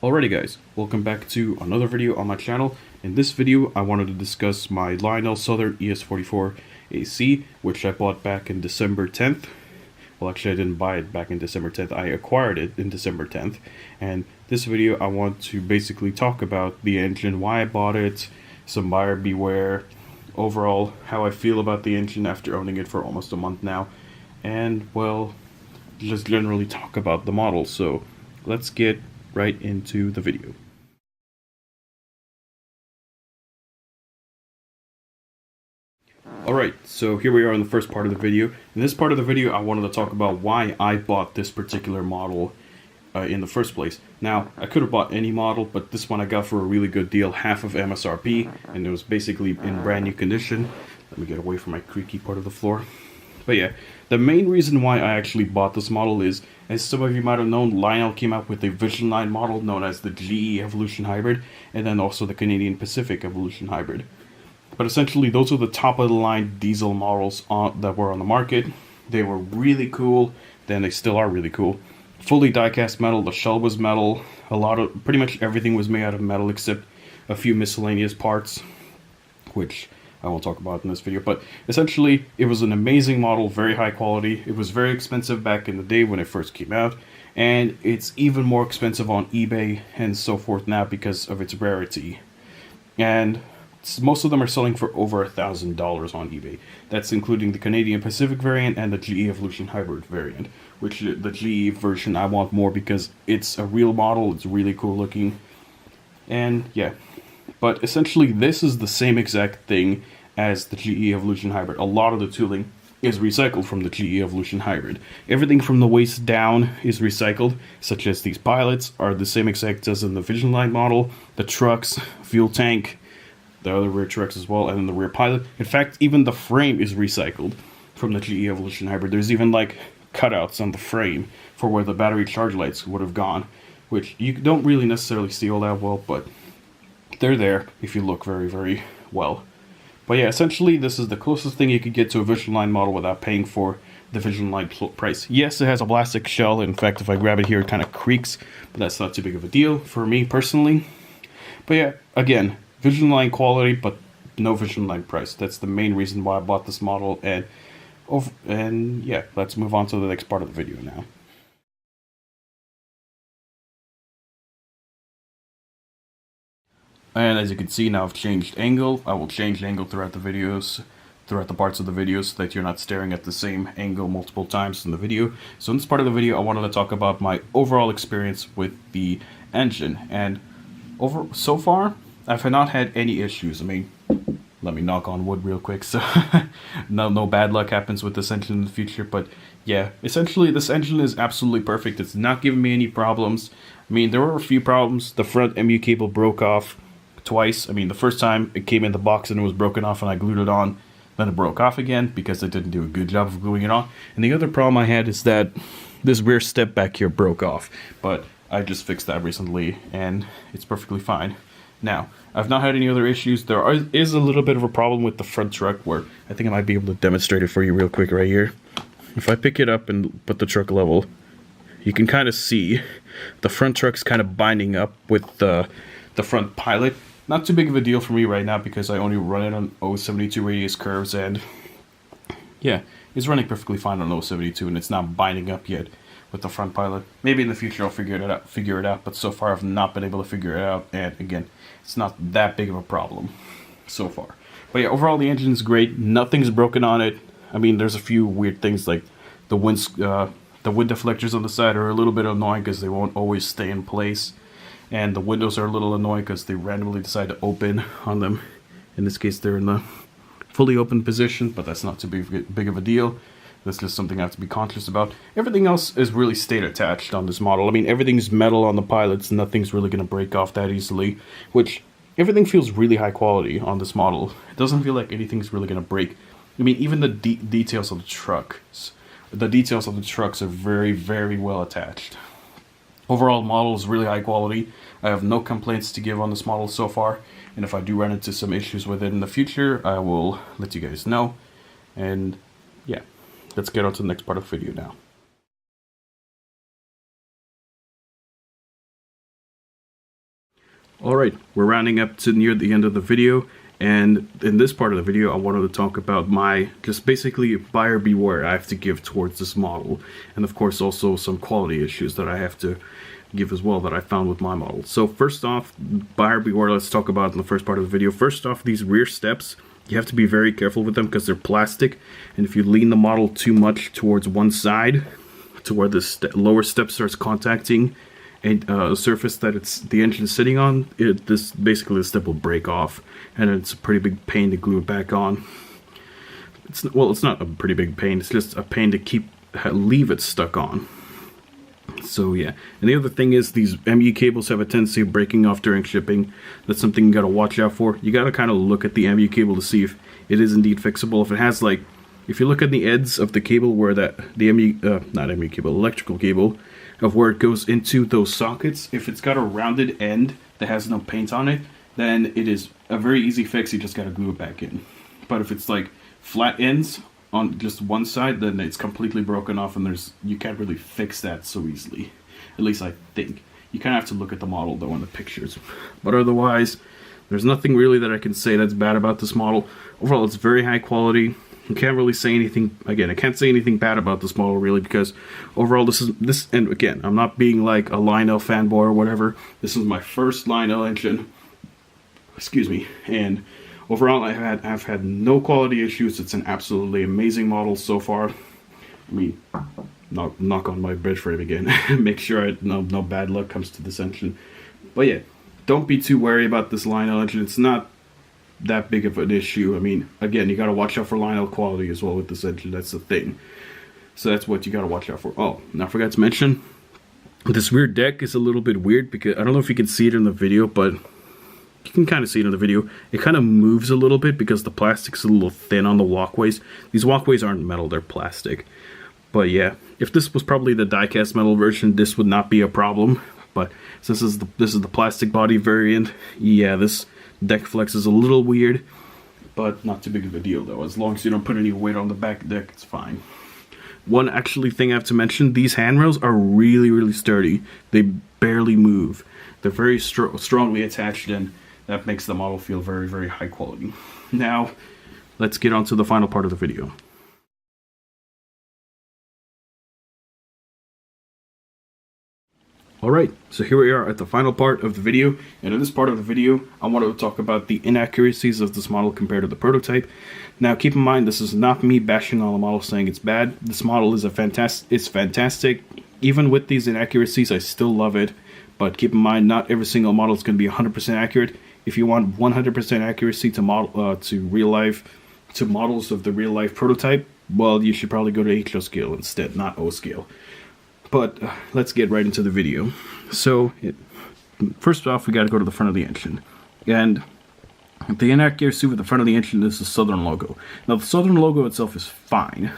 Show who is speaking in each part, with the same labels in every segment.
Speaker 1: Alrighty guys, welcome back to another video on my channel. In this video I wanted to discuss my Lionel Southern ES44AC, which I bought back in December 10th. Well, actually I didn't buy it back in December 10th, I acquired it in December 10th. And this video I want to basically talk about the engine, why I bought it, some buyer beware, overall how I feel about the engine after owning it for almost a month now, and well, just generally talk about the model. So let's get right into the video. Alright, so here we are in the first part of the video. In this part of the video I wanted to talk about why I bought this particular model in the first place. Now, I could have bought any model, but this one I got for a really good deal, half of MSRP, and it was basically in brand new condition. Let me get away from my creaky part of the floor. But yeah, the main reason why I actually bought this model is, as some of you might have known, Lionel came out with a Vision Line model known as the GE Evolution Hybrid, and then also the Canadian Pacific Evolution Hybrid. But essentially, those are the top of the line diesel models that were on the market. They were really cool, then they still are really cool. Fully die-cast metal, the shell was metal, pretty much everything was made out of metal except a few miscellaneous parts, which I won't talk about in this video, but essentially it was an amazing model, very high quality. It was very expensive back in the day when it first came out, and it's even more expensive on eBay and so forth now because of its rarity. And most of them are selling for over $1,000 on eBay. That's including the Canadian Pacific variant and the GE Evolution Hybrid variant, which the GE version I want more because it's a real model, it's really cool looking, and yeah. But essentially this is the same exact thing as the GE Evolution Hybrid. A lot of the tooling is recycled from the GE Evolution Hybrid. Everything from the waist down is recycled, such as these pilots are the same exact as in the Vision Line model, the trucks, fuel tank, the other rear trucks as well, and then the rear pilot. In fact, even the frame is recycled from the GE Evolution Hybrid. There's even like cutouts on the frame for where the battery charge lights would have gone, which you don't really necessarily see all that well, but they're there if you look very, very well. But yeah, essentially this is the closest thing you could get to a Vision Line model without paying for the Vision Line price. Yes, it has a plastic shell. In fact, if I grab it here, it kind of creaks, but that's not too big of a deal for me personally. But yeah, again, Vision Line quality, but no Vision Line price. That's the main reason why I bought this model. And yeah, let's move on to the next part of the video now. And as you can see now, I've changed angle. I will change angle throughout the videos, throughout the parts of the videos, so that you're not staring at the same angle multiple times in the video. So in this part of the video, I wanted to talk about my overall experience with the engine. And so far, I've not had any issues. I mean, let me knock on wood real quick, so no bad luck happens with this engine in the future. But yeah, essentially this engine is absolutely perfect. It's not giving me any problems. I mean, there were a few problems. The front MU cable broke off twice. I mean, the first time it came in the box and it was broken off and I glued it on, then it broke off again because it didn't do a good job of gluing it on. And the other problem I had is that this rear step back here broke off, but I just fixed that recently and it's perfectly fine. Now, I've not had any other issues. There is a little bit of a problem with the front truck where I think I might be able to demonstrate it for you real quick right here. If I pick it up and put the truck level, you can kind of see the front truck's kind of binding up with the front pilot. Not too big of a deal for me right now because I only run it on 0.72 radius curves, and yeah, it's running perfectly fine on 0.72 and it's not binding up yet with the front pilot. Maybe in the future I'll figure it out, but so far I've not been able to figure it out, and again, it's not that big of a problem so far. But yeah, overall the engine is great. Nothing's broken on it. I mean, there's a few weird things like the wind deflectors on the side are a little bit annoying because they won't always stay in place. And the windows are a little annoying because they randomly decide to open on them. In this case, they're in the fully open position, but that's not too big of a deal. That's just something I have to be conscious about. Everything else is really stayed attached on this model. I mean, everything's metal on the pilots. Nothing's really going to break off that easily, which everything feels really high quality on this model. It doesn't feel like anything's really going to break. I mean, even the details of the trucks. The details of the trucks are very, very well attached. Overall, model is really high quality. I have no complaints to give on this model so far, and if I do run into some issues with it in the future, I will let you guys know. And yeah, let's get on to the next part of the video now. Alright, we're rounding up to near the end of the video, and in this part of the video I wanted to talk about my, just basically buyer beware I have to give towards this model, and of course also some quality issues that I have to give as well that I found with my model. So first off, buyer beware, let's talk about in the first part of the video. First off, these rear steps, you have to be very careful with them because they're plastic, and if you lean the model too much towards one side to where the lower step starts contacting a surface that the engine is sitting on, basically the step will break off, and it's a pretty big pain to glue it back on. It's not a pretty big pain, it's just a pain to leave it stuck on. So yeah, and the other thing is these MU cables have a tendency of breaking off during shipping. That's something you gotta watch out for. You gotta kind of look at the MU cable to see if it is indeed fixable. If it has, like, if you look at the ends of the cable where electrical cable, of where it goes into those sockets, if it's got a rounded end that has no paint on it, then it is a very easy fix. You just gotta glue it back in. But if it's like flat ends on just one side, then it's completely broken off, and you can't really fix that so easily. At least I think. You kind of have to look at the model though in the pictures. But otherwise, there's nothing really that I can say that's bad about this model. Overall, it's very high quality. You can't really say anything, again, I can't say anything bad about this model really, because overall and again, I'm not being like a Lionel fanboy or whatever. This is my first Lionel engine, excuse me, and overall I've had no quality issues. It's an absolutely amazing model so far. I mean, knock on my bridge frame again. Make sure no bad luck comes to this engine. But yeah, don't be too wary about this Lionel engine. It's not that big of an issue. I mean, again, you gotta watch out for Lionel quality as well with this engine. That's the thing. So that's what you gotta watch out for. Oh, and I forgot to mention, this rear deck is a little bit weird because I don't know if you can see it in the video, but you can kind of see it in the video. It kind of moves a little bit because the plastic's a little thin on the walkways. These walkways aren't metal, they're plastic. But yeah, if this was probably the die-cast metal version, this would not be a problem. But since this is the plastic body variant, yeah, this deck flex is a little weird, but not too big of a deal though. As long as you don't put any weight on the back deck, it's fine. One actually thing I have to mention, these handrails are really sturdy. They barely move. They're very strongly attached, and that makes the model feel very high quality. Now, let's get on to the final part of the video. Alright, so here we are at the final part of the video, and in this part of the video, I wanted to talk about the inaccuracies of this model compared to the prototype. Now keep in mind, this is not me bashing on the model saying it's bad. This model is fantastic. Even with these inaccuracies, I still love it, but keep in mind, not every single model is going to be 100% accurate. If you want 100% accuracy to models of the real life prototype, well, you should probably go to HO scale instead, not O scale. But let's get right into the video. So, first off, we got to go to the front of the engine. And the inaccuracy with the front of the engine is the Southern logo. Now, the Southern logo itself is fine.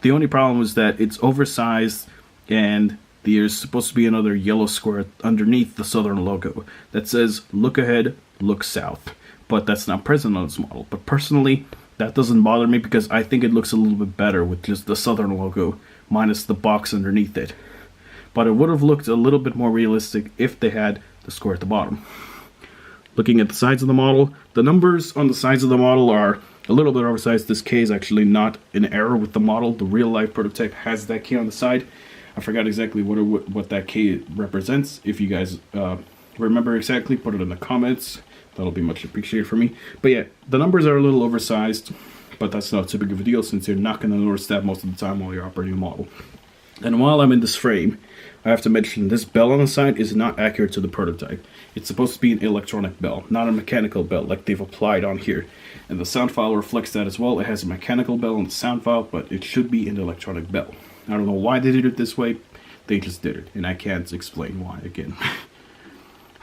Speaker 1: The only problem is that it's oversized, and there's supposed to be another yellow square underneath the Southern logo that says, "Look ahead, look south." But that's not present on this model. But personally, that doesn't bother me because I think it looks a little bit better with just the Southern logo minus the box underneath it. But it would have looked a little bit more realistic if they had the square at the bottom. Looking at the sides of the model, the numbers on the sides of the model are a little bit oversized. This K is actually not an error with the model. The real life prototype has that K on the side. I forgot exactly what that K represents. If you guys remember exactly, put it in the comments. That'll be much appreciated for me. But yeah, the numbers are a little oversized, but that's not too big of a deal since you're not going to notice that most of the time while you're operating a model. And while I'm in this frame, I have to mention this bell on the side is not accurate to the prototype. It's supposed to be an electronic bell, not a mechanical bell like they've applied on here. And the sound file reflects that as well. It has a mechanical bell in the sound file, but it should be an electronic bell. I don't know why they did it this way. They just did it, and I can't explain why again.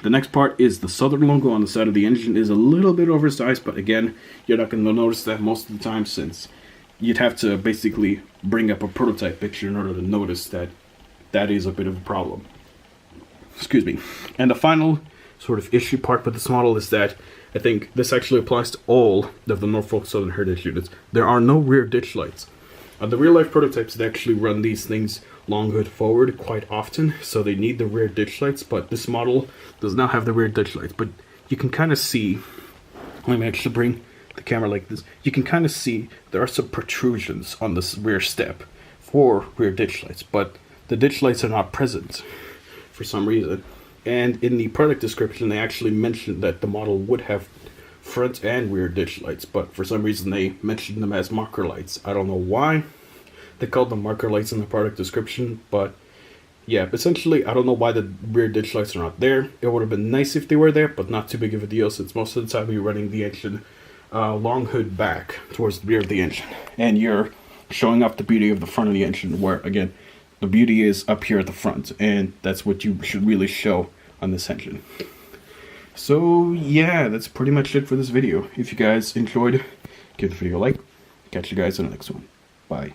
Speaker 1: The next part is the Southern logo on the side of the engine is a little bit oversized, but again, you're not going to notice that most of the time since you'd have to basically bring up a prototype picture in order to notice that that is a bit of a problem. Excuse me. And the final sort of issue part with this model is that I think this actually applies to all of the Norfolk Southern Heritage units. There are no rear ditch lights. On the real life prototypes, they actually run these things long hood forward quite often, so they need the rear ditch lights, but this model does not have the rear ditch lights. But you can kind of see, let me actually bring the camera like this, you can kind of see there are some protrusions on this rear step for rear ditch lights, but the ditch lights are not present for some reason. And in the product description, they actually mentioned that the model would have front and rear ditch lights, but for some reason they mentioned them as marker lights. I don't know why they called them marker lights in the product description, but yeah, essentially I don't know why the rear ditch lights are not there. It would have been nice if they were there, but not too big of a deal, since most of the time you're running the engine long hood back towards the rear of the engine, and you're showing off the beauty of the front of the engine, where again the beauty is up here at the front, and that's what you should really show on this engine. So yeah, that's pretty much it for this video. If you guys enjoyed, give the video a like. Catch you guys in the next one. Bye.